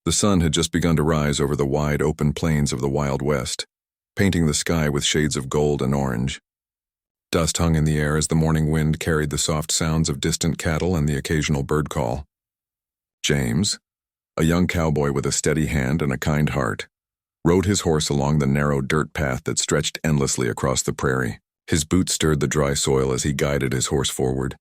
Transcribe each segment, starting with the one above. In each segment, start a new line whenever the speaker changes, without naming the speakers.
The sun had just begun to rise over the wide open plains of the Wild West, painting the sky with shades of gold and orange. Dust hung in the air as the morning wind carried the soft sounds of distant cattle and the occasional bird call. James, a young cowboy with a steady hand and a kind heart, rode his horse along the narrow dirt path that stretched endlessly across the prairie. His boots stirred the dry soil as he guided his horse forward,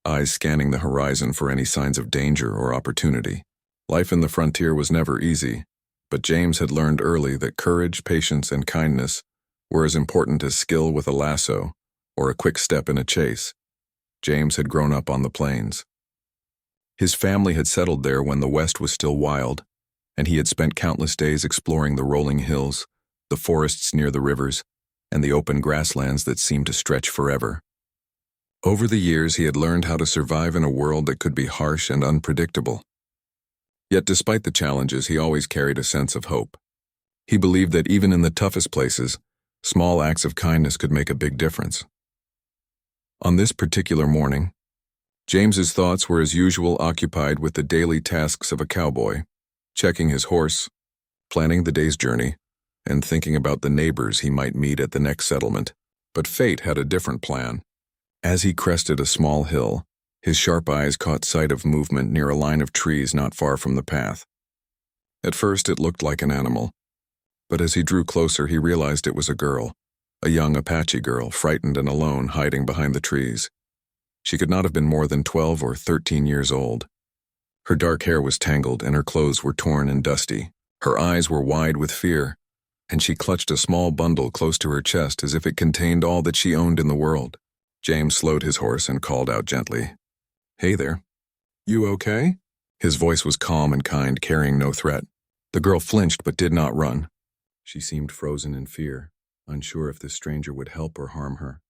eyes scanning the horizon for any signs of danger or opportunity. Life in the frontier was never easy, but James had learned early that courage, patience, and kindness were as important as skill with a lasso or a quick step in a chase. James had grown up on the plains. His family had settled there when the West was still wild, and he had spent countless days exploring the rolling hills, the forests near the rivers, and the open grasslands that seemed to stretch forever. Over the years, he had learned how to survive in a world that could be harsh and unpredictable. Yet despite the challenges, he always carried a sense of hope. He believed that even in the toughest places, small acts of kindness could make a big difference. On this particular morning, James's thoughts were as usual occupied with the daily tasks of a cowboy, checking his horse, planning the day's journey, and thinking about the neighbors he might meet at the next settlement. But fate had a different plan. As he crested a small hill, his sharp eyes caught sight of movement near a line of trees not far from the path. At first it looked like an animal, but as he drew closer he realized it was a girl, a young Apache girl, frightened and alone, hiding behind the trees. She could not have been more than 12 or 13 years old. Her dark hair was tangled and her clothes were torn and dusty. Her eyes were wide with fear, and she clutched a small bundle close to her chest as if it contained all that she owned in the world. James slowed his horse and called out gently, "Hey there. You okay?" His voice was calm and kind, carrying no threat. The girl flinched but did not run. She seemed frozen in fear, unsure if this stranger would help or harm her.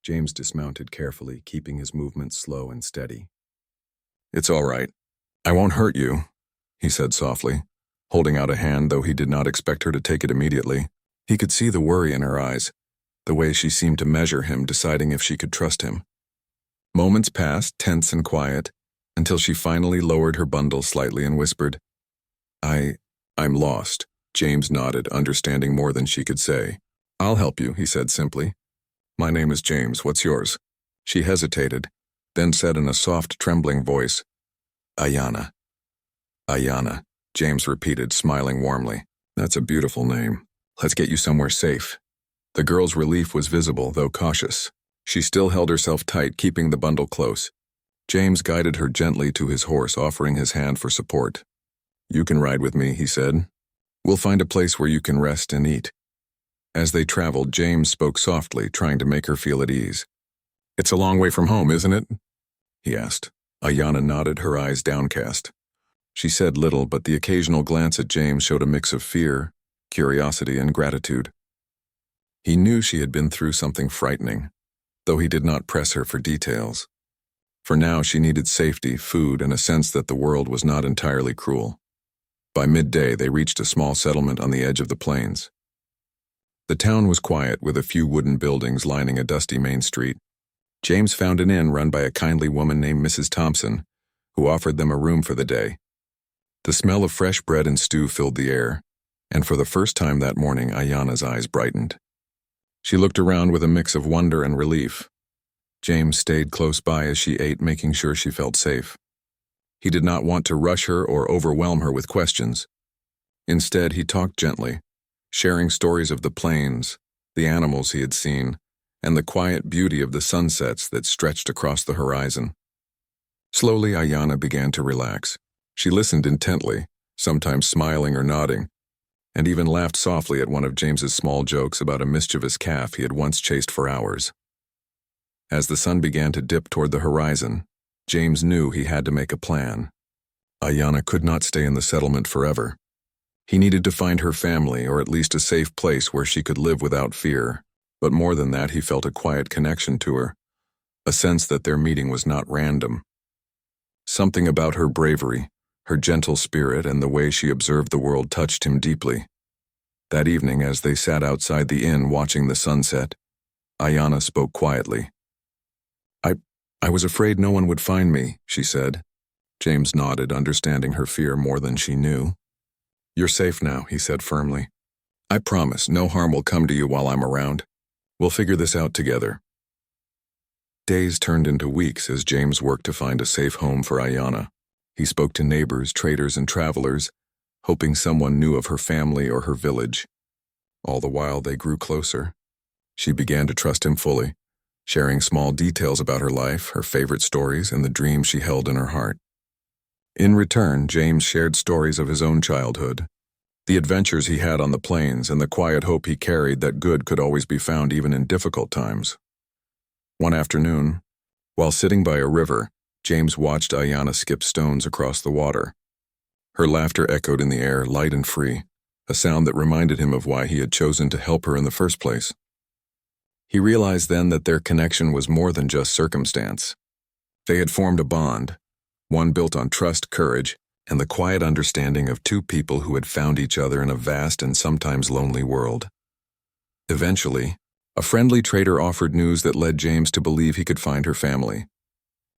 James dismounted carefully, keeping his movements slow and steady. "It's all right. I won't hurt you," he said softly, holding out a hand, though he did not expect her to take it immediately. He could see the worry in her eyes, the way she seemed to measure him, deciding if she could trust him. Moments passed, tense and quiet, until she finally lowered her bundle slightly and whispered, I'm lost." James nodded, understanding more than she could say. "I'll help you," he said simply. "My name is James. What's yours?" She hesitated, then said in a soft, trembling voice, "Ayana." "Ayana," James repeated, smiling warmly. "That's a beautiful name. Let's get you somewhere safe." The girl's relief was visible, though cautious. She still held herself tight, keeping the bundle close. James guided her gently to his horse, offering his hand for support. "You can ride with me," he said. "We'll find a place where you can rest and eat." As they traveled, James spoke softly, trying to make her feel at ease. "It's a long way from home, isn't it?" he asked. Ayana nodded, her eyes downcast. She said little, but the occasional glance at James showed a mix of fear, curiosity, and gratitude. He knew she had been through something frightening, though he did not press her for details. For now she needed safety, food, and a sense that the world was not entirely cruel. By midday they reached a small settlement on the edge of the plains. The town was quiet, with a few wooden buildings lining a dusty main street. James found an inn run by a kindly woman named Mrs. Thompson, who offered them a room for the day. The smell of fresh bread and stew filled the air, and for the first time that morning Ayana's eyes brightened. She looked around with a mix of wonder and relief. James stayed close by as she ate, making sure she felt safe. He did not want to rush her or overwhelm her with questions. Instead, he talked gently, sharing stories of the plains, the animals he had seen, and the quiet beauty of the sunsets that stretched across the horizon. Slowly, Ayana began to relax. She listened intently, sometimes smiling or nodding, and even laughed softly at one of James's small jokes about a mischievous calf he had once chased for hours. As the sun began to dip toward the horizon, James knew he had to make a plan. Ayana could not stay in the settlement forever. He needed to find her family, or at least a safe place where she could live without fear. But more than that, he felt a quiet connection to her, a sense that their meeting was not random. Something about her bravery, her gentle spirit, and the way she observed the world touched him deeply. That evening, as they sat outside the inn watching the sunset, Ayana spoke quietly. I was afraid no one would find me," she said. James nodded, understanding her fear more than she knew. "You're safe now," he said firmly. "I promise no harm will come to you while I'm around. We'll figure this out together." Days turned into weeks as James worked to find a safe home for Ayanna. He spoke to neighbors, traders, and travelers, hoping someone knew of her family or her village. All the while they grew closer. She began to trust him fully, sharing small details about her life, her favorite stories, and the dreams she held in her heart. In return, James shared stories of his own childhood, the adventures he had on the plains, and the quiet hope he carried that good could always be found even in difficult times. One afternoon, while sitting by a river, James watched Ayanna skip stones across the water. Her laughter echoed in the air, light and free, a sound that reminded him of why he had chosen to help her in the first place. He realized then that their connection was more than just circumstance. They had formed a bond, one built on trust, courage, and the quiet understanding of two people who had found each other in a vast and sometimes lonely world. Eventually, a friendly trader offered news that led James to believe he could find her family.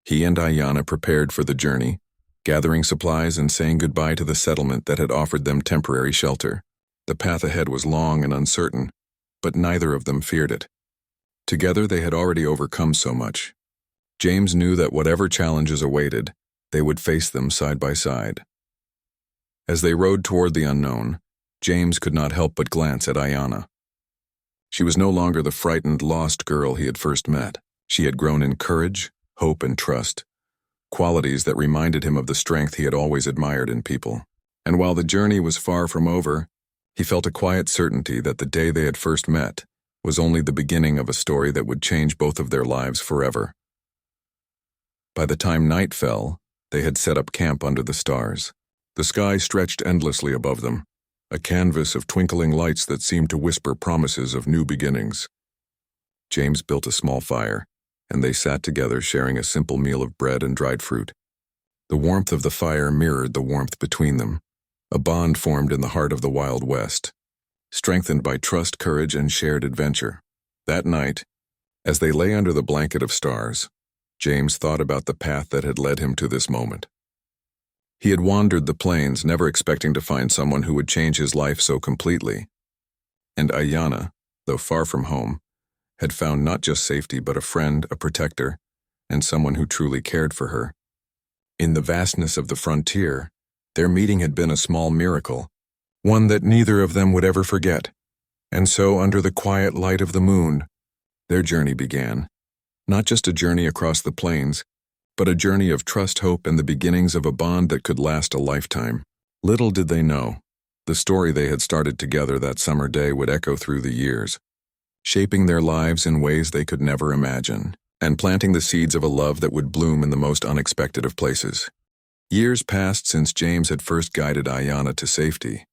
He and Ayanna prepared for the journey, gathering supplies and saying goodbye to the settlement that had offered them temporary shelter. The path ahead was long and uncertain, but neither of them feared it. Together they had already overcome so much. James knew that whatever challenges awaited, they would face them side by side. As they rode toward the unknown, James could not help but glance at Ayanna. She was no longer the frightened, lost girl he had first met. She had grown in courage, hope, and trust, qualities that reminded him of the strength he had always admired in people. And while the journey was far from over, he felt a quiet certainty that the day they had first met was only the beginning of a story that would change both of their lives forever. By the time night fell, they had set up camp under the stars. The sky stretched endlessly above them, a canvas of twinkling lights that seemed to whisper promises of new beginnings. James built a small fire, and they sat together sharing a simple meal of bread and dried fruit. The warmth of the fire mirrored the warmth between them, a bond formed in the heart of the Wild West, strengthened by trust, courage, and shared adventure. That night, as they lay under the blanket of stars, James thought about the path that had led him to this moment. He had wandered the plains, never expecting to find someone who would change his life so completely. And Ayanna, though far from home, had found not just safety but a friend, a protector, and someone who truly cared for her. In the vastness of the frontier, their meeting had been a small miracle, one that neither of them would ever forget. And so, under the quiet light of the moon, their journey began. Not just a journey across the plains, but a journey of trust, hope, and the beginnings of a bond that could last a lifetime. Little did they know, the story they had started together that summer day would echo through the years, shaping their lives in ways they could never imagine, and planting the seeds of a love that would bloom in the most unexpected of places. Years passed since James had first guided Ayanna to safety.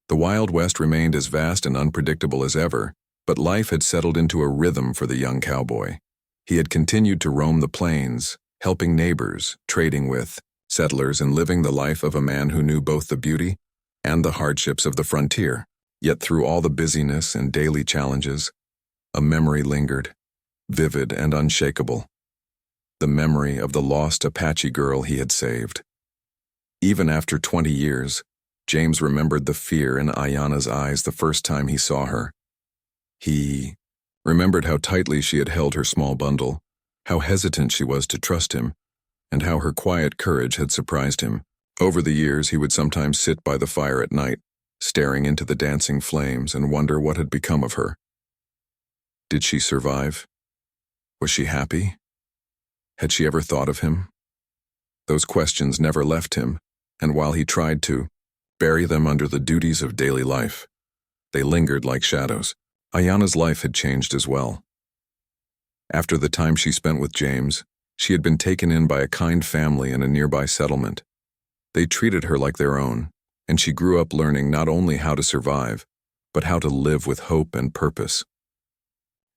The Wild West remained as vast and unpredictable as ever, but life had settled into a rhythm for the young cowboy. He had continued to roam the plains, helping neighbors, trading with settlers, and living the life of a man who knew both the beauty and the hardships of the frontier. Yet through all the busyness and daily challenges, a memory lingered, vivid and unshakable. The memory of the lost Apache girl he had saved. Even after 20 years, James remembered the fear in Ayanna's eyes the first time he saw her. He remembered how tightly she had held her small bundle, how hesitant she was to trust him, and how her quiet courage had surprised him. Over the years, he would sometimes sit by the fire at night, staring into the dancing flames, and wonder what had become of her. Did she survive? Was she happy? Had she ever thought of him? Those questions never left him, and while he tried to bury them under the duties of daily life, they lingered like shadows. Ayanna's life had changed as well. After the time she spent with James, she had been taken in by a kind family in a nearby settlement. They treated her like their own, and she grew up learning not only how to survive, but how to live with hope and purpose.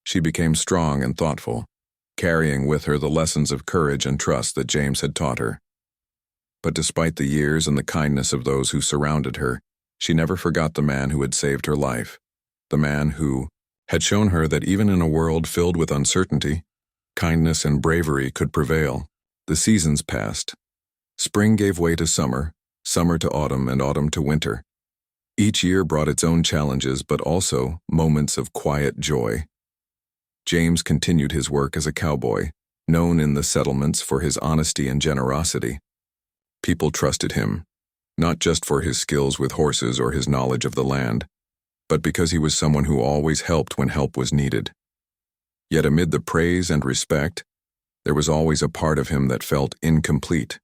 She became strong and thoughtful, carrying with her the lessons of courage and trust that James had taught her. But despite the years and the kindness of those who surrounded her, she never forgot the man who had saved her life. The man who had shown her that even in a world filled with uncertainty, kindness and bravery could prevail. The seasons passed, Spring gave way to summer, summer to autumn, and autumn to winter. Each year brought its own challenges, but also moments of quiet joy. James continued his work as a cowboy, known in the settlements for his honesty and generosity. People trusted him, not just for his skills with horses or his knowledge of the land, but because he was someone who always helped when help was needed. Yet amid the praise and respect, there was always a part of him that felt incomplete,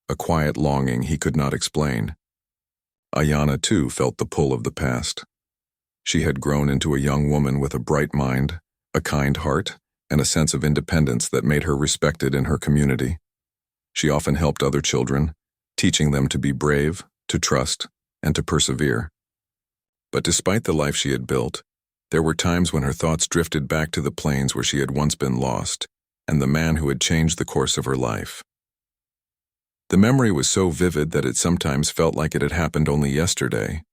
a quiet longing he could not explain. Ayanna, too, felt the pull of the past. She had grown into a young woman with a bright mind, a kind heart, and a sense of independence that made her respected in her community. She often helped other children, teaching them to be brave, to trust, and to persevere. But despite the life she had built, there were times when her thoughts drifted back to the plains where she had once been lost, and the man who had changed the course of her life. The memory was so vivid that it sometimes felt like it had happened only yesterday.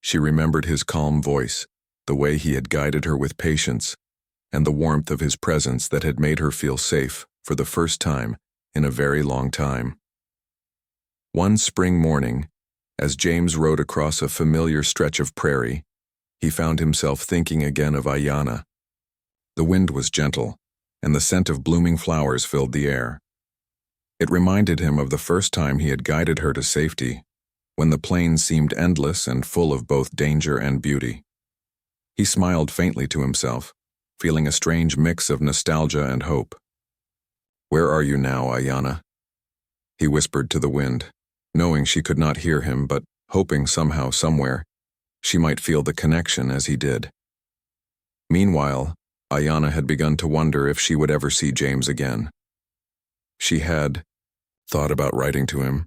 She remembered his calm voice, the way he had guided her with patience, and the warmth of his presence that had made her feel safe for the first time in a very long time. One spring morning, as James rode across a familiar stretch of prairie, he found himself thinking again of Ayanna. The wind was gentle, and the scent of blooming flowers filled the air. It reminded him of the first time he had guided her to safety, when the plains seemed endless and full of both danger and beauty. He smiled faintly to himself, feeling a strange mix of nostalgia and hope. "Where are you now, Ayanna?" He whispered to the wind, knowing she could not hear him, but hoping somehow, somewhere, she might feel the connection as he did. Meanwhile, Ayanna had begun to wonder if she would ever see James again. She had thought about writing to him,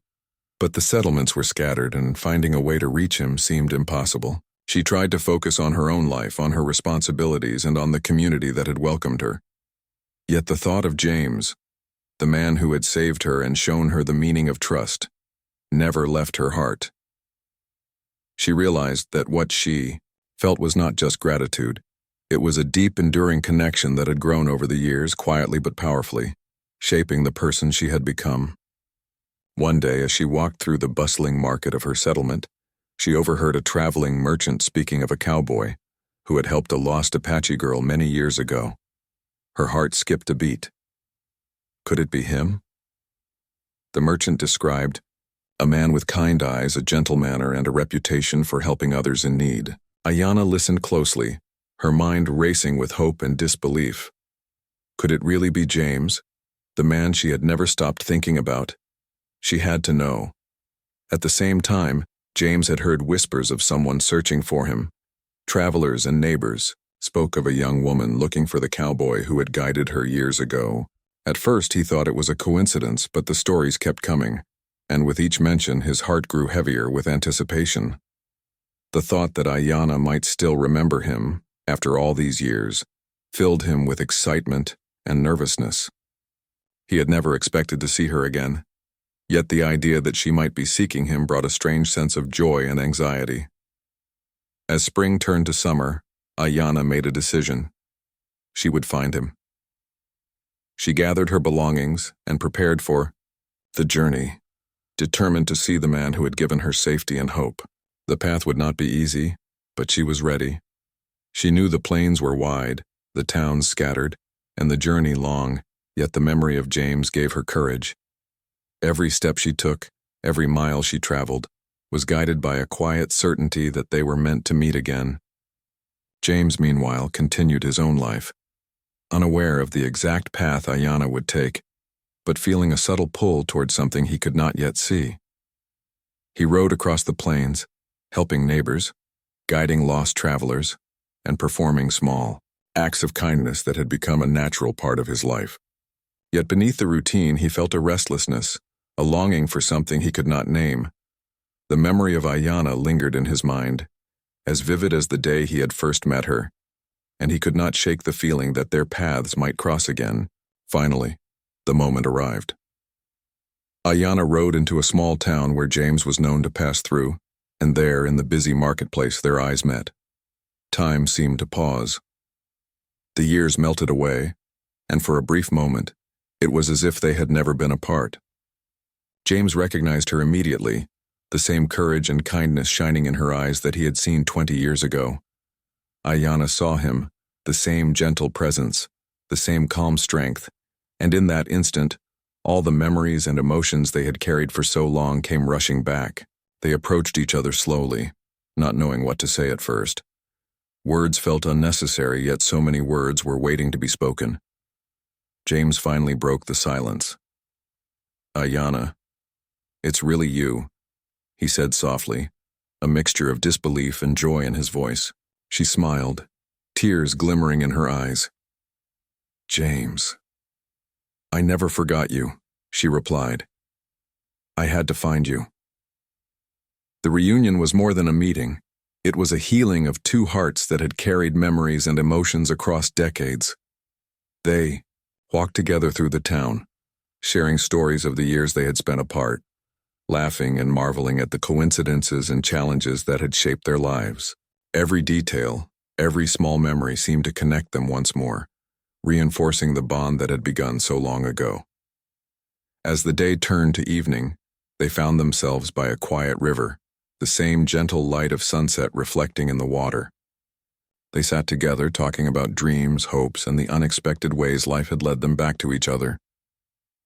but the settlements were scattered and finding a way to reach him seemed impossible. She tried to focus on her own life, on her responsibilities, and on the community that had welcomed her. Yet the thought of James, the man who had saved her and shown her the meaning of trust, never left her heart. She realized that what she felt was not just gratitude. It was a deep, enduring connection that had grown over the years, quietly but powerfully, shaping the person she had become. One day, as she walked through the bustling market of her settlement, she overheard a traveling merchant speaking of a cowboy who had helped a lost Apache girl many years ago. Her heart skipped a beat. Could it be him? The merchant described a man with kind eyes, a gentle manner, and a reputation for helping others in need. Ayanna listened closely, her mind racing with hope and disbelief. Could it really be James, the man she had never stopped thinking about? She had to know. At the same time, James had heard whispers of someone searching for him. Travelers and neighbors spoke of a young woman looking for the cowboy who had guided her years ago. At first he thought it was a coincidence, but the stories kept coming, and with each mention his heart grew heavier with anticipation. The thought that Ayanna might still remember him, after all these years, filled him with excitement and nervousness. He had never expected to see her again, yet the idea that she might be seeking him brought a strange sense of joy and anxiety. As spring turned to summer, Ayanna made a decision. She would find him. She gathered her belongings and prepared for the journey, determined to see the man who had given her safety and hope. The path would not be easy, but she was ready. She knew the plains were wide, the towns scattered, and the journey long, yet the memory of James gave her courage. Every step she took, every mile she traveled, was guided by a quiet certainty that they were meant to meet again. James, meanwhile, continued his own life, unaware of the exact path Ayanna would take, but feeling a subtle pull toward something he could not yet see. He rode across the plains, helping neighbors, guiding lost travelers, and performing small acts of kindness that had become a natural part of his life. Yet beneath the routine he felt a restlessness, a longing for something he could not name. The memory of Ayanna lingered in his mind, as vivid as the day he had first met her, and he could not shake the feeling that their paths might cross again. Finally, the moment arrived. Ayanna rode into a small town where James was known to pass through, and there, in the busy marketplace, their eyes met. Time seemed to pause. The years melted away, and for a brief moment, it was as if they had never been apart. James recognized her immediately, the same courage and kindness shining in her eyes that he had seen 20 years ago. Ayanna saw him, the same gentle presence, the same calm strength, and in that instant, all the memories and emotions they had carried for so long came rushing back. They approached each other slowly, not knowing what to say at first. Words felt unnecessary, yet so many words were waiting to be spoken. James finally broke the silence. "Ayanna, it's really you," he said softly, a mixture of disbelief and joy in his voice. She smiled, tears glimmering in her eyes. "James, I never forgot you," she replied. "I had to find you." The reunion was more than a meeting. It was a healing of two hearts that had carried memories and emotions across decades. They walked together through the town, sharing stories of the years they had spent apart, laughing and marveling at the coincidences and challenges that had shaped their lives. Every detail, every small memory seemed to connect them once more, reinforcing the bond that had begun so long ago. As the day turned to evening, they found themselves by a quiet river, the same gentle light of sunset reflecting in the water. They sat together talking about dreams, hopes, and the unexpected ways life had led them back to each other.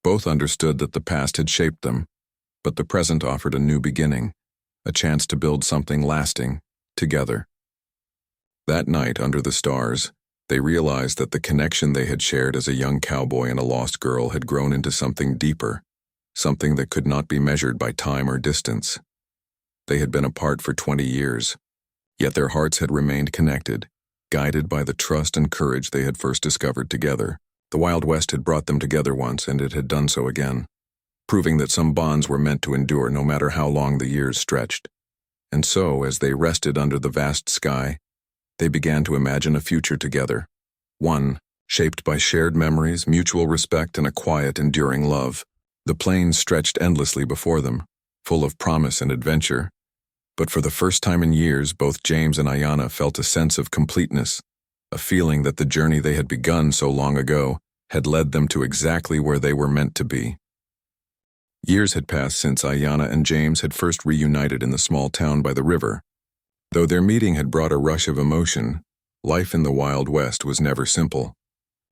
Both understood that the past had shaped them, but the present offered a new beginning, a chance to build something lasting, together. That night, under the stars, they realized that the connection they had shared as a young cowboy and a lost girl had grown into something deeper, something that could not be measured by time or distance. They had been apart for 20 years, yet their hearts had remained connected, guided by the trust and courage they had first discovered together. The Wild West had brought them together once, and it had done so again, proving that some bonds were meant to endure no matter how long the years stretched. And so, as they rested under the vast sky, they began to imagine a future together, one shaped by shared memories, mutual respect, and a quiet, enduring love. The plains stretched endlessly before them, full of promise and adventure, but for the first time in years, both James and Ayanna felt a sense of completeness, a feeling that the journey they had begun so long ago had led them to exactly where they were meant to be. Years had passed since Ayanna and James had first reunited in the small town by the river. Though their meeting had brought a rush of emotion, life in the Wild West was never simple.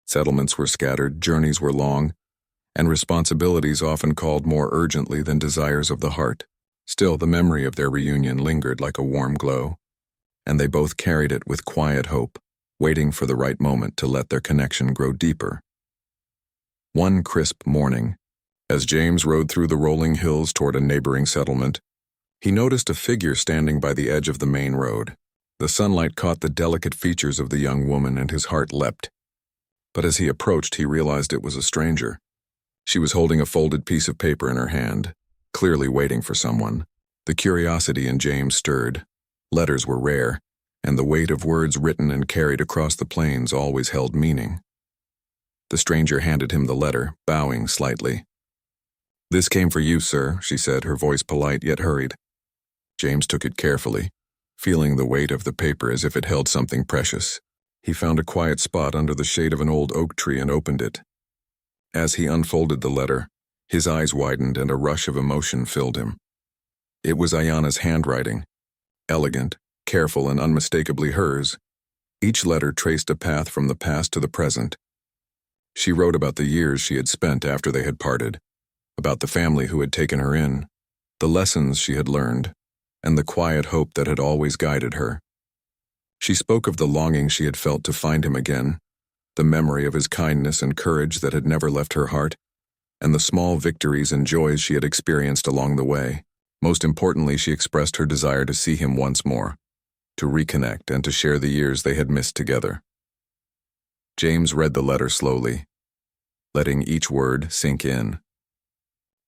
Settlements were scattered, journeys were long, and responsibilities often called more urgently than desires of the heart. Still, the memory of their reunion lingered like a warm glow, and they both carried it with quiet hope, waiting for the right moment to let their connection grow deeper. One crisp morning, as James rode through the rolling hills toward a neighboring settlement, he noticed a figure standing by the edge of the main road. The sunlight caught the delicate features of the young woman, and his heart leapt. But as he approached, he realized it was a stranger. She was holding a folded piece of paper in her hand, clearly waiting for someone. The curiosity in James stirred. Letters were rare, and the weight of words written and carried across the plains always held meaning. The stranger handed him the letter, bowing slightly. "This came for you, sir," she said, her voice polite yet hurried. James took it carefully, feeling the weight of the paper as if it held something precious. He found a quiet spot under the shade of an old oak tree and opened it. As he unfolded the letter, his eyes widened and a rush of emotion filled him. It was Ayanna's handwriting, elegant, careful, and unmistakably hers. Each letter traced a path from the past to the present. She wrote about the years she had spent after they had parted, about the family who had taken her in, the lessons she had learned, and the quiet hope that had always guided her. She spoke of the longing she had felt to find him again, the memory of his kindness and courage that had never left her heart, and the small victories and joys she had experienced along the way. Most importantly, she expressed her desire to see him once more, to reconnect and to share the years they had missed together. James read the letter slowly, letting each word sink in.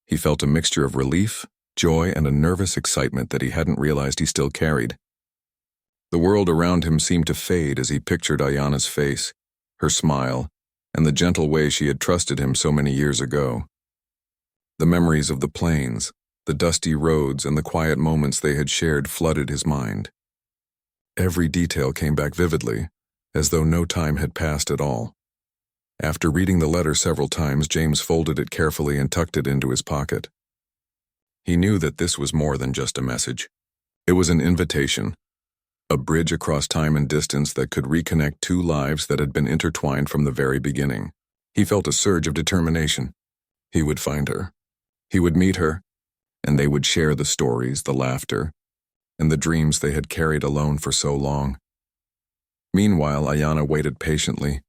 He felt a mixture of relief, joy, and a nervous excitement that he hadn't realized he still carried. The world around him seemed to fade as he pictured Ayanna's face, her smile, and the gentle way she had trusted him so many years ago. The memories of the plains, the dusty roads, and the quiet moments they had shared flooded his mind. Every detail came back vividly, as though no time had passed at all. After reading the letter several times, James folded it carefully and tucked it into his pocket. He knew that this was more than just a message. It was an invitation, a bridge across time and distance that could reconnect two lives that had been intertwined from the very beginning. He felt a surge of determination. He would find her. He would meet her, and they would share the stories, the laughter, and the dreams they had carried alone for so long. Meanwhile, Ayanna waited patiently,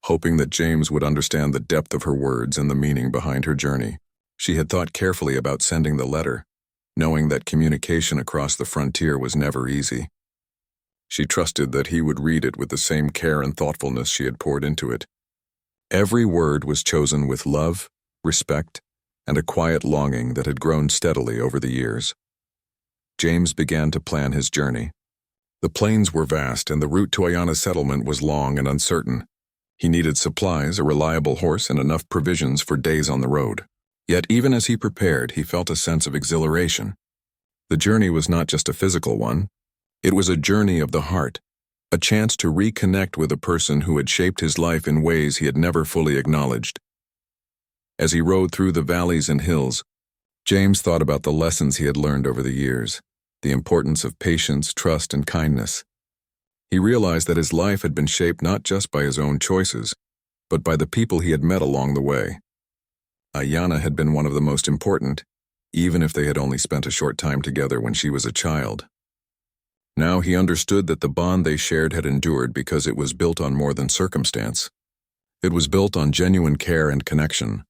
hoping that James would understand the depth of her words and the meaning behind her journey. She had thought carefully about sending the letter, knowing that communication across the frontier was never easy. She trusted that he would read it with the same care and thoughtfulness she had poured into it. Every word was chosen with love, respect, and a quiet longing that had grown steadily over the years. James began to plan his journey. The plains were vast, and the route to Ayanna's settlement was long and uncertain. He needed supplies, a reliable horse, and enough provisions for days on the road. Yet even as he prepared, he felt a sense of exhilaration. The journey was not just a physical one. It was a journey of the heart, a chance to reconnect with a person who had shaped his life in ways he had never fully acknowledged. As he rode through the valleys and hills, James thought about the lessons he had learned over the years, the importance of patience, trust, and kindness. He realized that his life had been shaped not just by his own choices, but by the people he had met along the way. Ayanna had been one of the most important, even if they had only spent a short time together when she was a child. Now he understood that the bond they shared had endured because it was built on more than circumstance. It was built on genuine care and connection,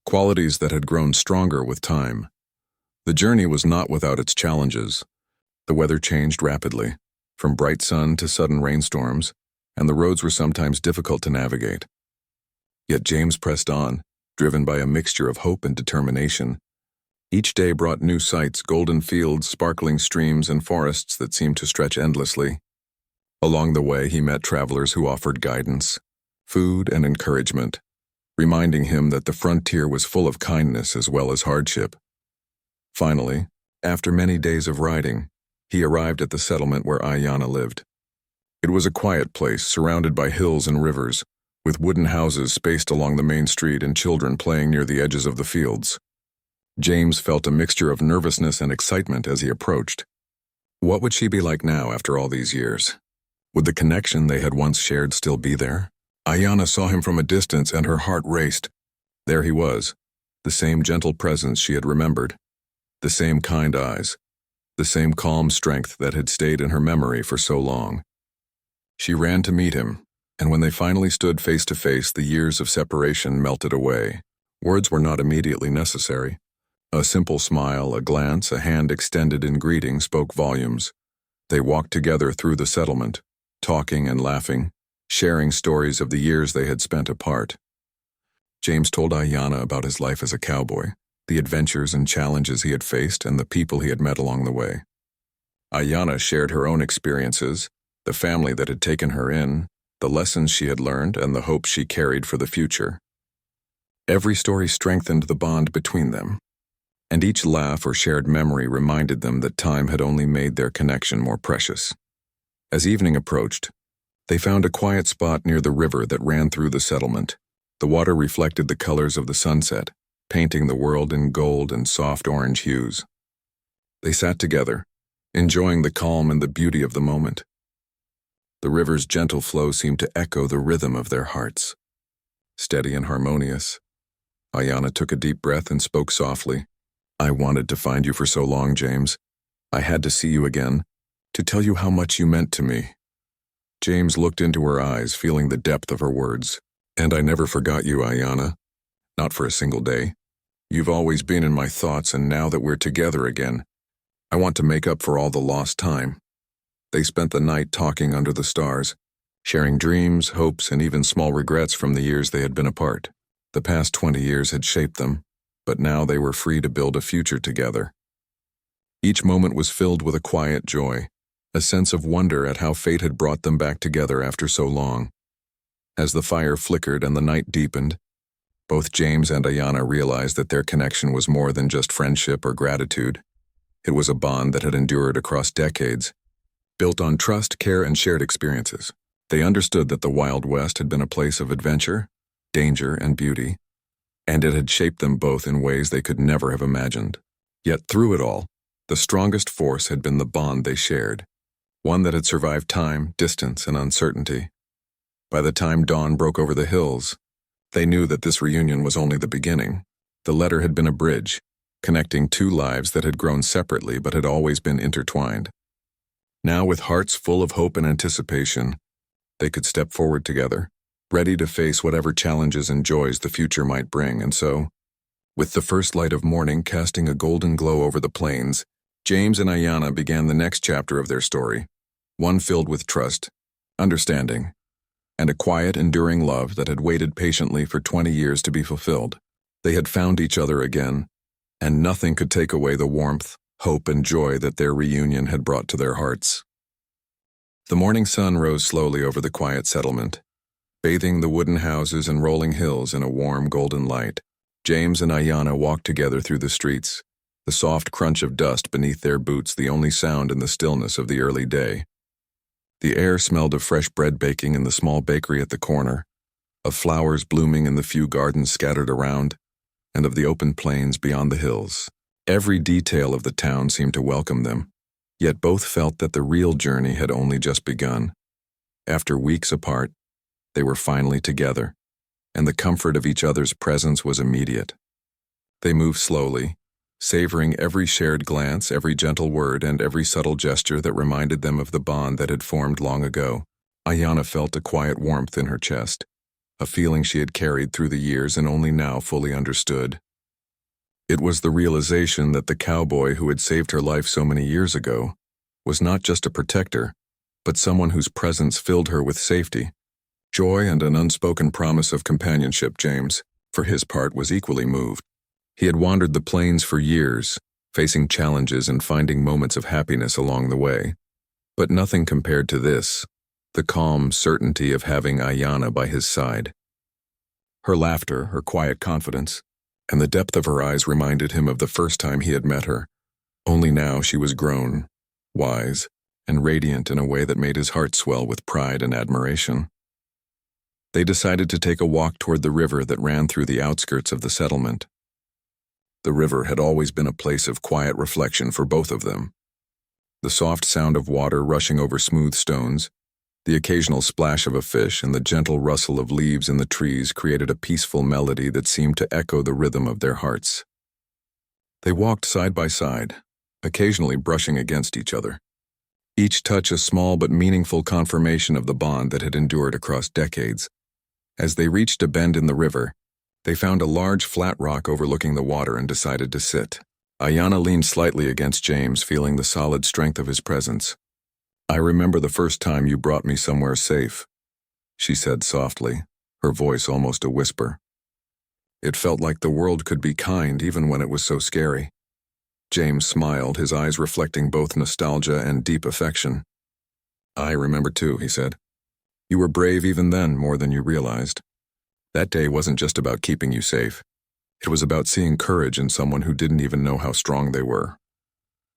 qualities that had grown stronger with time. The journey was not without its challenges. The weather changed rapidly, from bright sun to sudden rainstorms, and the roads were sometimes difficult to navigate. Yet James pressed on, driven by a mixture of hope and determination. Each day brought new sights, golden fields, sparkling streams, and forests that seemed to stretch endlessly. Along the way, he met travelers who offered guidance, food, and encouragement, reminding him that the frontier was full of kindness as well as hardship. Finally, after many days of riding, he arrived at the settlement where Ayanna lived. It was a quiet place surrounded by hills and rivers, with wooden houses spaced along the main street and children playing near the edges of the fields. James felt a mixture of nervousness and excitement as he approached. What would she be like now after all these years? Would the connection they had once shared still be there? Ayanna saw him from a distance and her heart raced. There he was, the same gentle presence she had remembered, the same kind eyes, the same calm strength that had stayed in her memory for so long. She ran to meet him, and when they finally stood face to face, the years of separation melted away. Words were not immediately necessary. A simple smile, a glance, a hand extended in greeting spoke volumes. They walked together through the settlement, talking and laughing, sharing stories of the years they had spent apart. James told Ayanna about his life as a cowboy, the adventures and challenges he had faced, and the people he had met along the way. Ayanna shared her own experiences, the family that had taken her in, the lessons she had learned, and the hope she carried for the future. Every story strengthened the bond between them, and each laugh or shared memory reminded them that time had only made their connection more precious. As evening approached, they found a quiet spot near the river that ran through the settlement. The water reflected the colors of the sunset, painting the world in gold and soft orange hues. They sat together, enjoying the calm and the beauty of the moment. The river's gentle flow seemed to echo the rhythm of their hearts. Steady and harmonious, Ayanna took a deep breath and spoke softly. "I wanted to find you for so long, James. I had to see you again, to tell you how much you meant to me." James looked into her eyes, feeling the depth of her words. "And I never forgot you, Ayanna. Not for a single day. You've always been in my thoughts, and now that we're together again, I want to make up for all the lost time." They spent the night talking under the stars, sharing dreams, hopes, and even small regrets from the years they had been apart. The past 20 years had shaped them, but now they were free to build a future together. Each moment was filled with a quiet joy, a sense of wonder at how fate had brought them back together after so long. As the fire flickered and the night deepened, both James and Ayanna realized that their connection was more than just friendship or gratitude. It was a bond that had endured across decades, built on trust, care, and shared experiences. They understood that the Wild West had been a place of adventure, danger, and beauty, and it had shaped them both in ways they could never have imagined. Yet through it all, the strongest force had been the bond they shared, one that had survived time, distance, and uncertainty. By the time dawn broke over the hills, they knew that this reunion was only the beginning. The letter had been a bridge, connecting two lives that had grown separately but had always been intertwined. Now, with hearts full of hope and anticipation, they could step forward together, ready to face whatever challenges and joys the future might bring. And so, with the first light of morning casting a golden glow over the plains, James and Ayanna began the next chapter of their story, one filled with trust, understanding, and a quiet, enduring love that had waited patiently for 20 years to be fulfilled. They had found each other again, and nothing could take away the warmth, hope, and joy that their reunion had brought to their hearts. The morning sun rose slowly over the quiet settlement, bathing the wooden houses and rolling hills in a warm golden light. James and Ayanna walked together through the streets, the soft crunch of dust beneath their boots the only sound in the stillness of the early day. The air smelled of fresh bread baking in the small bakery at the corner, of flowers blooming in the few gardens scattered around, and of the open plains beyond the hills. Every detail of the town seemed to welcome them, yet both felt that the real journey had only just begun. After weeks apart, they were finally together, and the comfort of each other's presence was immediate. They moved slowly, savoring every shared glance, every gentle word, and every subtle gesture that reminded them of the bond that had formed long ago. Ayanna felt a quiet warmth in her chest, a feeling she had carried through the years and only now fully understood. It was the realization that the cowboy who had saved her life so many years ago was not just a protector, but someone whose presence filled her with safety, joy, and an unspoken promise of companionship. James, for his part, was equally moved. He had wandered the plains for years, facing challenges and finding moments of happiness along the way. But nothing compared to this, the calm certainty of having Ayanna by his side. Her laughter, her quiet confidence, and the depth of her eyes reminded him of the first time he had met her. Only now she was grown, wise, and radiant in a way that made his heart swell with pride and admiration. They decided to take a walk toward the river that ran through the outskirts of the settlement. The river had always been a place of quiet reflection for both of them. The soft sound of water rushing over smooth stones, the occasional splash of a fish, and the gentle rustle of leaves in the trees created a peaceful melody that seemed to echo the rhythm of their hearts. They walked side by side, occasionally brushing against each other, each touch a small but meaningful confirmation of the bond that had endured across decades. As they reached a bend in the river, they found a large flat rock overlooking the water and decided to sit. Ayanna leaned slightly against James, feeling the solid strength of his presence. "I remember the first time you brought me somewhere safe," she said softly, her voice almost a whisper. "It felt like the world could be kind even when it was so scary." James smiled, his eyes reflecting both nostalgia and deep affection. "I remember too," he said. "You were brave even then, more than you realized. That day wasn't just about keeping you safe. It was about seeing courage in someone who didn't even know how strong they were."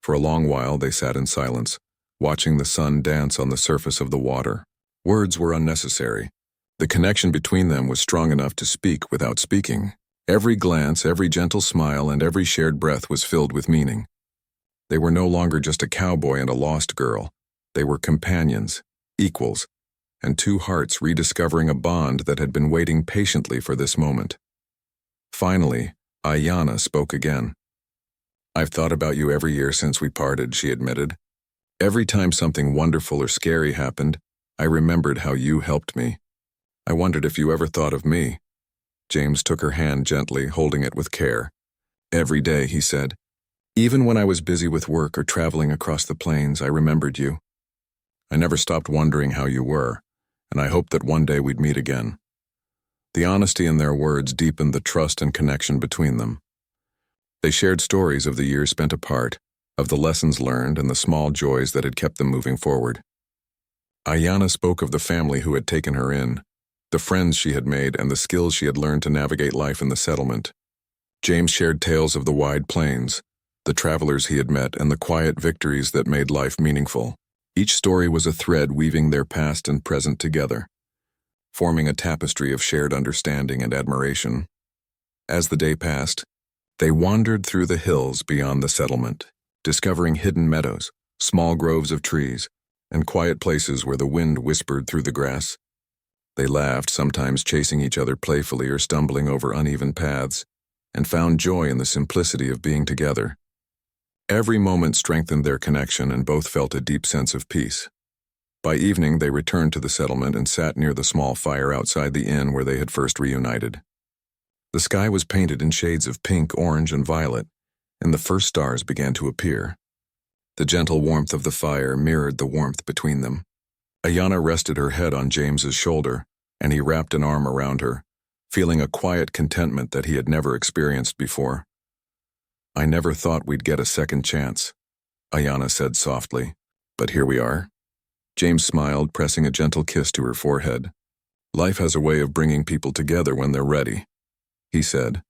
For a long while they sat in silence, watching the sun dance on the surface of the water. Words were unnecessary. The connection between them was strong enough to speak without speaking. Every glance, every gentle smile, and every shared breath was filled with meaning. They were no longer just a cowboy and a lost girl. They were companions, equals, and two hearts rediscovering a bond that had been waiting patiently for this moment. Finally, Ayanna spoke again. "I've thought about you every year since we parted," she admitted. "Every time something wonderful or scary happened, I remembered how you helped me. I wondered if you ever thought of me." James took her hand gently, holding it with care. "Every day," he said. "Even when I was busy with work or traveling across the plains, I remembered you. I never stopped wondering how you were, and I hoped that one day we'd meet again." The honesty in their words deepened the trust and connection between them. They shared stories of the years spent apart, of the lessons learned and the small joys that had kept them moving forward. Ayanna spoke of the family who had taken her in, the friends she had made, and the skills she had learned to navigate life in the settlement. James shared tales of the wide plains, the travelers he had met, and the quiet victories that made life meaningful. Each story was a thread weaving their past and present together, forming a tapestry of shared understanding and admiration. As the day passed, They wandered through the hills beyond the settlement, discovering hidden meadows, small groves of trees, and quiet places where the wind whispered through the grass. They laughed, sometimes chasing each other playfully or stumbling over uneven paths, and found joy in the simplicity of being together. Every moment strengthened their connection, and both felt a deep sense of peace. By evening, they returned to the settlement and sat near the small fire outside the inn where they had first reunited. The sky was painted in shades of pink, orange, and violet, and the first stars began to appear. The gentle warmth of the fire mirrored the warmth between them. Ayanna rested her head on James's shoulder, and he wrapped an arm around her, feeling a quiet contentment that he had never experienced before. "I never thought we'd get a second chance," Ayanna said softly, "but here we are." James smiled, pressing a gentle kiss to her forehead. "Life has a way of bringing people together when they're ready," he said.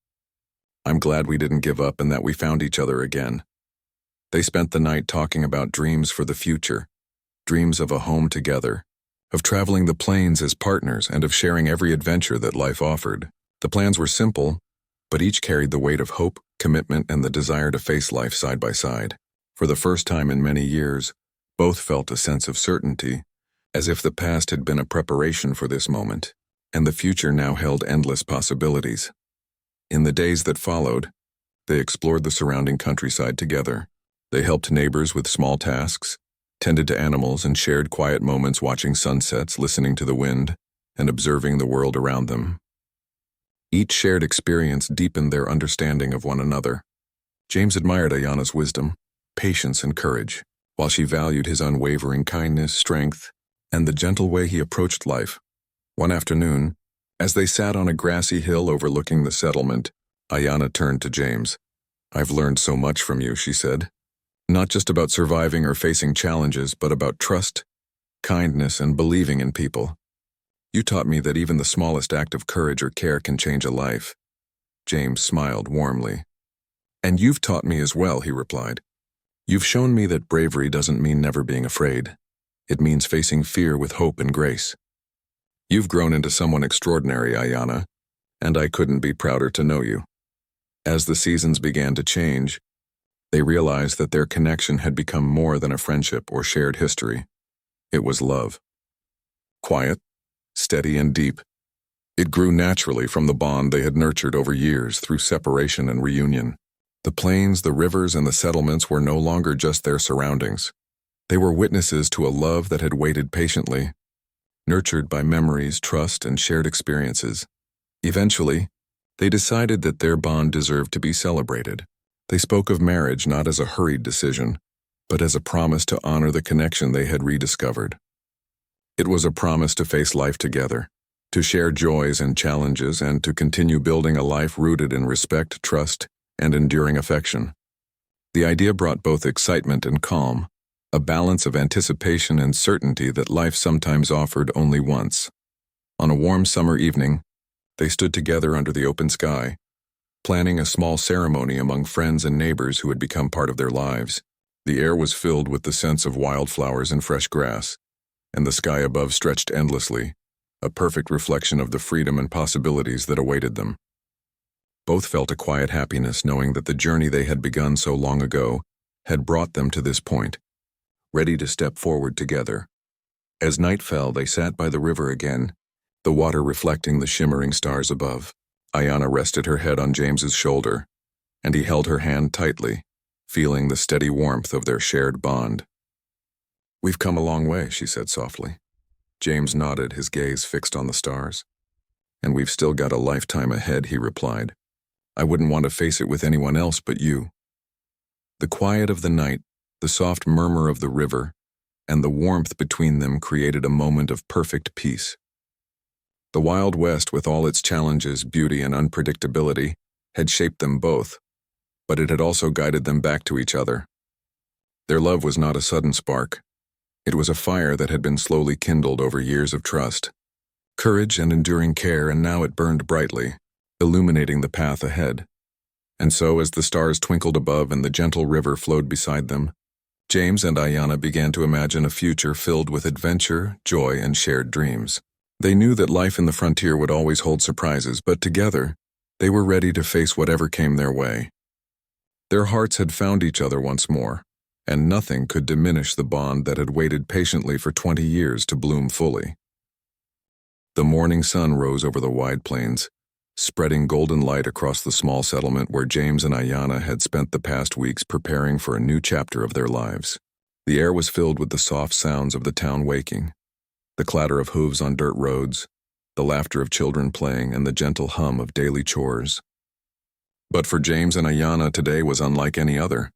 "I'm glad we didn't give up and that we found each other again." They spent the night talking about dreams for the future, dreams of a home together, of traveling the plains as partners, and of sharing every adventure that life offered. The plans were simple, but each carried the weight of hope, commitment, and the desire to face life side by side. For the first time in many years, both felt a sense of certainty, as if the past had been a preparation for this moment, and the future now held endless possibilities. In the days that followed, they explored the surrounding countryside together. They helped neighbors with small tasks, tended to animals, and shared quiet moments watching sunsets, listening to the wind, and observing the world around them. Each shared experience deepened their understanding of one another. James admired Ayanna's wisdom, patience, and courage, while she valued his unwavering kindness, strength, and the gentle way he approached life. One afternoon, as they sat on a grassy hill overlooking the settlement, Ayanna turned to James. "I've learned so much from you," she said. "Not just about surviving or facing challenges, but about trust, kindness, and believing in people. You taught me that even the smallest act of courage or care can change a life." James smiled warmly. "And you've taught me as well," he replied. "You've shown me that bravery doesn't mean never being afraid. It means facing fear with hope and grace. You've grown into someone extraordinary, Ayanna, and I couldn't be prouder to know you." As the seasons began to change, they realized that their connection had become more than a friendship or shared history. It was love. Quiet, steady, and deep. It grew naturally from the bond they had nurtured over years through separation and reunion. The plains, the rivers, and the settlements were no longer just their surroundings. They were witnesses to a love that had waited patiently, nurtured by memories, trust, and shared experiences. Eventually, they decided that their bond deserved to be celebrated. They spoke of marriage not as a hurried decision, but as a promise to honor the connection they had rediscovered. It was a promise to face life together, to share joys and challenges, and to continue building a life rooted in respect, trust, and enduring affection. The idea brought both excitement and calm, a balance of anticipation and certainty that life sometimes offered only once. On a warm summer evening, they stood together under the open sky, planning a small ceremony among friends and neighbors who had become part of their lives. The air was filled with the scents of wildflowers and fresh grass, and the sky above stretched endlessly, a perfect reflection of the freedom and possibilities that awaited them. Both felt a quiet happiness knowing that the journey they had begun so long ago had brought them to this point, ready to step forward together. As night fell, they sat by the river again, the water reflecting the shimmering stars above. Ayanna rested her head on James's shoulder, and he held her hand tightly, feeling the steady warmth of their shared bond. "We've come a long way," she said softly. James nodded, his gaze fixed on the stars. "And we've still got a lifetime ahead," he replied. "I wouldn't want to face it with anyone else but you." The quiet of the night, the soft murmur of the river, and the warmth between them created a moment of perfect peace. The Wild West, with all its challenges, beauty, and unpredictability, had shaped them both, but it had also guided them back to each other. Their love was not a sudden spark. It was a fire that had been slowly kindled over years of trust, courage, and enduring care, and now it burned brightly, illuminating the path ahead. And so, as the stars twinkled above and the gentle river flowed beside them, James and Ayanna began to imagine a future filled with adventure, joy, and shared dreams. They knew that life in the frontier would always hold surprises, but together, they were ready to face whatever came their way. Their hearts had found each other once more, and nothing could diminish the bond that had waited patiently for 20 years to bloom fully. The morning sun rose over the wide plains, spreading golden light across the small settlement where James and Ayanna had spent the past weeks preparing for a new chapter of their lives. The air was filled with the soft sounds of the town waking, the clatter of hooves on dirt roads, the laughter of children playing, and the gentle hum of daily chores. But for James and Ayanna, today was unlike any other.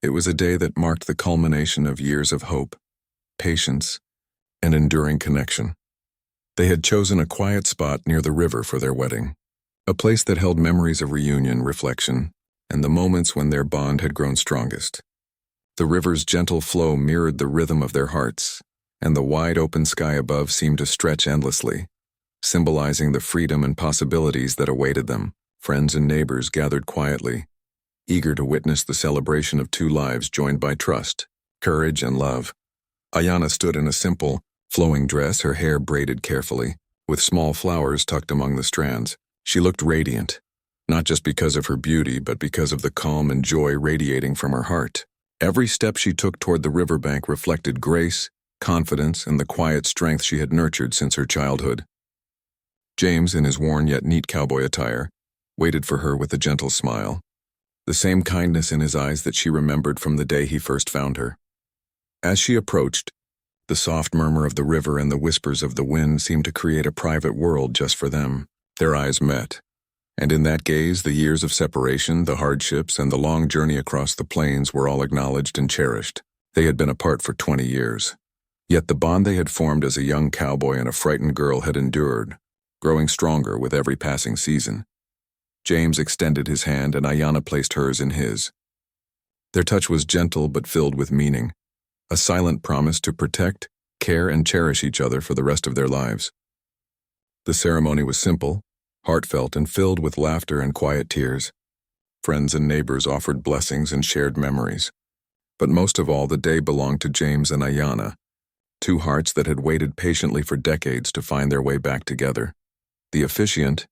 It was a day that marked the culmination of years of hope, patience, and enduring connection. They had chosen a quiet spot near the river for their wedding, a place that held memories of reunion, reflection, and the moments when their bond had grown strongest. The river's gentle flow mirrored the rhythm of their hearts, and the wide open sky above seemed to stretch endlessly, symbolizing the freedom and possibilities that awaited them. Friends and neighbors gathered quietly, eager to witness the celebration of two lives joined by trust, courage, and love. Ayanna stood in a simple, flowing dress, her hair braided carefully, with small flowers tucked among the strands. She looked radiant, not just because of her beauty, but because of the calm and joy radiating from her heart. Every step she took toward the riverbank reflected grace, confidence, and the quiet strength she had nurtured since her childhood. James, in his worn yet neat cowboy attire, waited for her with a gentle smile, the same kindness in his eyes that she remembered from the day he first found her. As she approached, the soft murmur of the river and the whispers of the wind seemed to create a private world just for them. Their eyes met, and in that gaze, the years of separation, the hardships, and the long journey across the plains were all acknowledged and cherished. They had been apart for 20 years. Yet the bond they had formed as a young cowboy and a frightened girl had endured, growing stronger with every passing season. James extended his hand, and Ayanna placed hers in his. Their touch was gentle but filled with meaning, a silent promise to protect, care, and cherish each other for the rest of their lives. The ceremony was simple, heartfelt, and filled with laughter and quiet tears. Friends and neighbors offered blessings and shared memories. But most of all, the day belonged to James and Ayanna, two hearts that had waited patiently for decades to find their way back together. The officiant,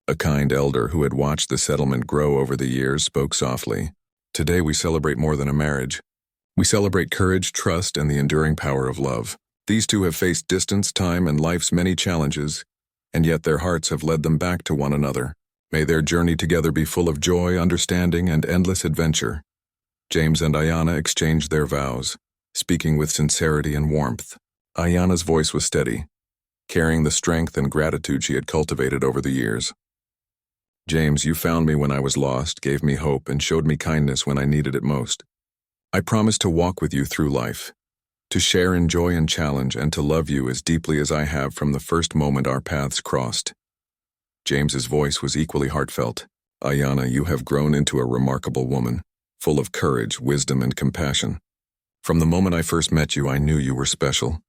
a kind elder who had watched the settlement grow over the years, spoke softly. "Today we celebrate more than a marriage. We celebrate courage, trust, and the enduring power of love. These two have faced distance, time, and life's many challenges, and yet their hearts have led them back to one another. May their journey together be full of joy, understanding, and endless adventure." James and Ayanna exchanged their vows, speaking with sincerity and warmth. Ayanna's voice was steady, carrying the strength and gratitude she had cultivated over the years. "James, you found me when I was lost, gave me hope, and showed me kindness when I needed it most. I promise to walk with you through life, to share in joy and challenge, and to love you as deeply as I have from the first moment our paths crossed." James's voice was equally heartfelt. "Ayanna, you have grown into a remarkable woman, full of courage, wisdom, and compassion. From the moment I first met you, I knew you were special,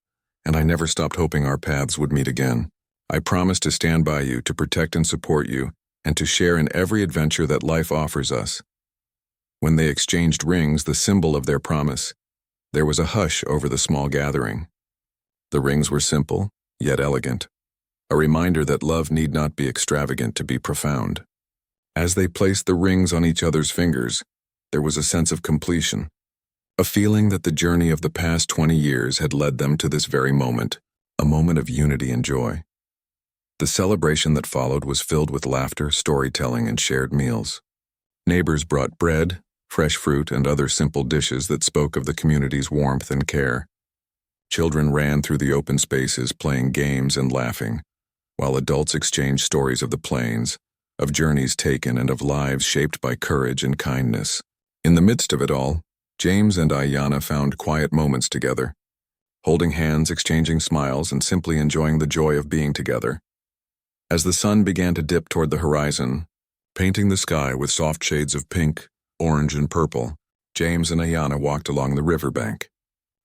and I never stopped hoping our paths would meet again. I promise to stand by you, to protect and support you, and to share in every adventure that life offers us." When they exchanged rings, the symbol of their promise, there was a hush over the small gathering. The rings were simple, yet elegant, a reminder that love need not be extravagant to be profound. As they placed the rings on each other's fingers, there was a sense of completion, a feeling that the journey of the past 20 years had led them to this very moment, a moment of unity and joy. The celebration that followed was filled with laughter, storytelling, and shared meals. Neighbors brought bread, fresh fruit, and other simple dishes that spoke of the community's warmth and care. Children ran through the open spaces, playing games and laughing, while adults exchanged stories of the plains, of journeys taken, and of lives shaped by courage and kindness. In the midst of it all, James and Ayanna found quiet moments together, holding hands, exchanging smiles, and simply enjoying the joy of being together. As the sun began to dip toward the horizon, painting the sky with soft shades of pink, orange, and purple, James and Ayanna walked along the riverbank.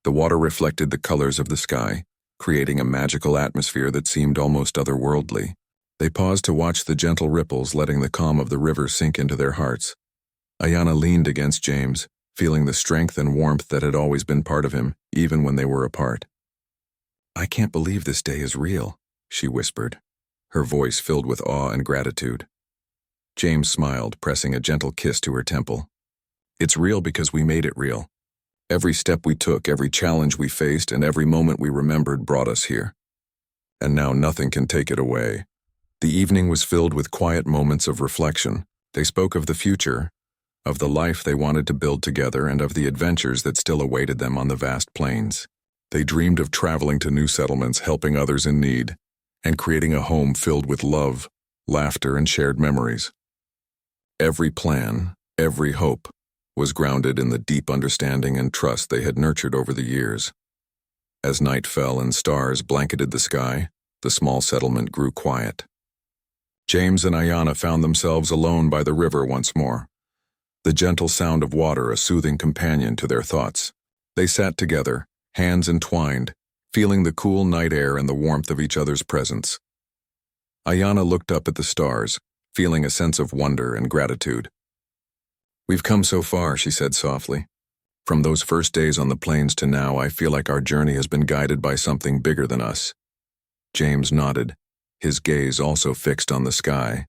The water reflected the colors of the sky, creating a magical atmosphere that seemed almost otherworldly. They paused to watch the gentle ripples, letting the calm of the river sink into their hearts. Ayanna leaned against James, feeling the strength and warmth that had always been part of him, even when they were apart. "I can't believe this day is real," she whispered, her voice filled with awe and gratitude. James smiled, pressing a gentle kiss to her temple. It's real because we made it real. Every step we took, every challenge we faced, and every moment we remembered brought us here. And now nothing can take it away. The evening was filled with quiet moments of reflection. They spoke of the future, of the life they wanted to build together, and of the adventures that still awaited them on the vast plains. They dreamed of traveling to new settlements, helping others in need, and creating a home filled with love, laughter, and shared memories. Every plan, every hope, was grounded in the deep understanding and trust they had nurtured over the years. As night fell and stars blanketed the sky, the small settlement grew quiet. James and Ayanna found themselves alone by the river once more. The gentle sound of water a soothing companion to their thoughts. They sat together, hands entwined, feeling the cool night air and the warmth of each other's presence. Ayanna looked up at the stars, feeling a sense of wonder and gratitude. "We've come so far," she said softly. "From those first days on the plains to now, I feel like our journey has been guided by something bigger than us." James nodded, his gaze also fixed on the sky.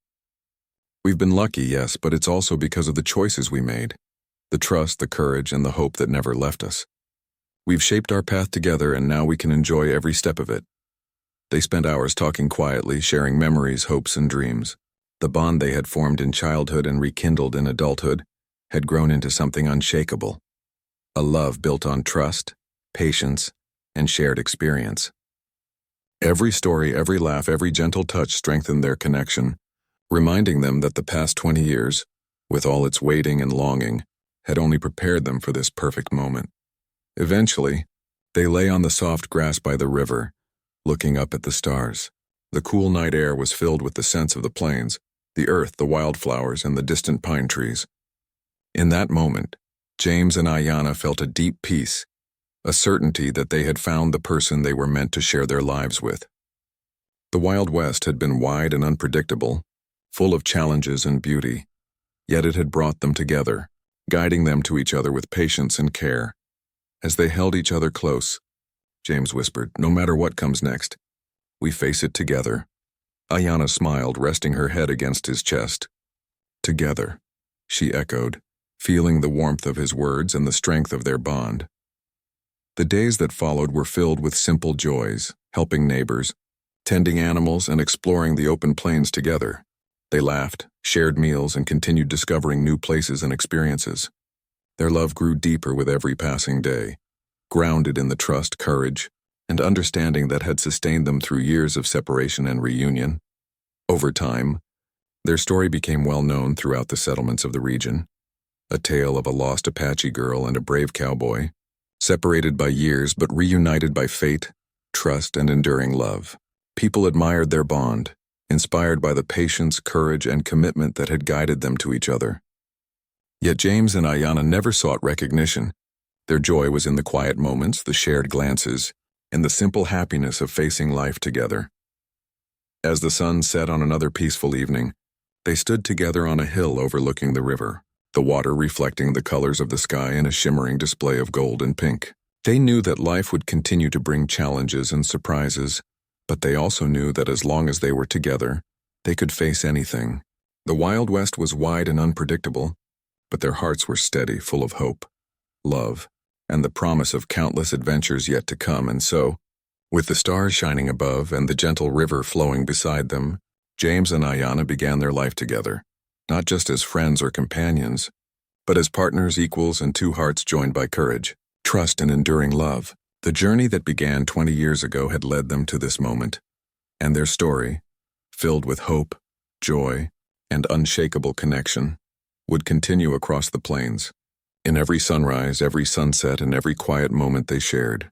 "We've been lucky, yes, but it's also because of the choices we made. The trust, the courage, and the hope that never left us. We've shaped our path together, and now we can enjoy every step of it." They spent hours talking quietly, sharing memories, hopes, and dreams. The bond they had formed in childhood and rekindled in adulthood had grown into something unshakable. A love built on trust, patience, and shared experience. Every story, every laugh, every gentle touch strengthened their connection, reminding them that the past 20 years, with all its waiting and longing, had only prepared them for this perfect moment. Eventually, they lay on the soft grass by the river, looking up at the stars. The cool night air was filled with the scents of the plains, the earth, the wildflowers, and the distant pine trees. In that moment, James and Ayanna felt a deep peace, a certainty that they had found the person they were meant to share their lives with. The Wild West had been wide and unpredictable, full of challenges and beauty, yet it had brought them together, guiding them to each other with patience and care. As they held each other close, James whispered, "No matter what comes next, we face it together." Ayanna smiled, resting her head against his chest. "Together," she echoed, feeling the warmth of his words and the strength of their bond. The days that followed were filled with simple joys, helping neighbors, tending animals, and exploring the open plains together. They laughed, shared meals, and continued discovering new places and experiences. Their love grew deeper with every passing day, grounded in the trust, courage, and understanding that had sustained them through years of separation and reunion. Over time, their story became well known throughout the settlements of the region, a tale of a lost Apache girl and a brave cowboy, separated by years but reunited by fate, trust, and enduring love. People admired their bond, inspired by the patience, courage, and commitment that had guided them to each other. Yet James and Ayanna never sought recognition. Their joy was in the quiet moments, the shared glances, and the simple happiness of facing life together. As the sun set on another peaceful evening, they stood together on a hill overlooking the river, the water reflecting the colors of the sky in a shimmering display of gold and pink. They knew that life would continue to bring challenges and surprises, but they also knew that as long as they were together, they could face anything. The Wild West was wide and unpredictable, but their hearts were steady, full of hope, love, and the promise of countless adventures yet to come. And so, with the stars shining above and the gentle river flowing beside them, James and Ayanna began their life together, not just as friends or companions, but as partners, equals, and two hearts joined by courage, trust, and enduring love. The journey that began 20 years ago had led them to this moment, and their story, filled with hope, joy, and unshakable connection, would continue across the plains. In every sunrise, every sunset, and every quiet moment they shared,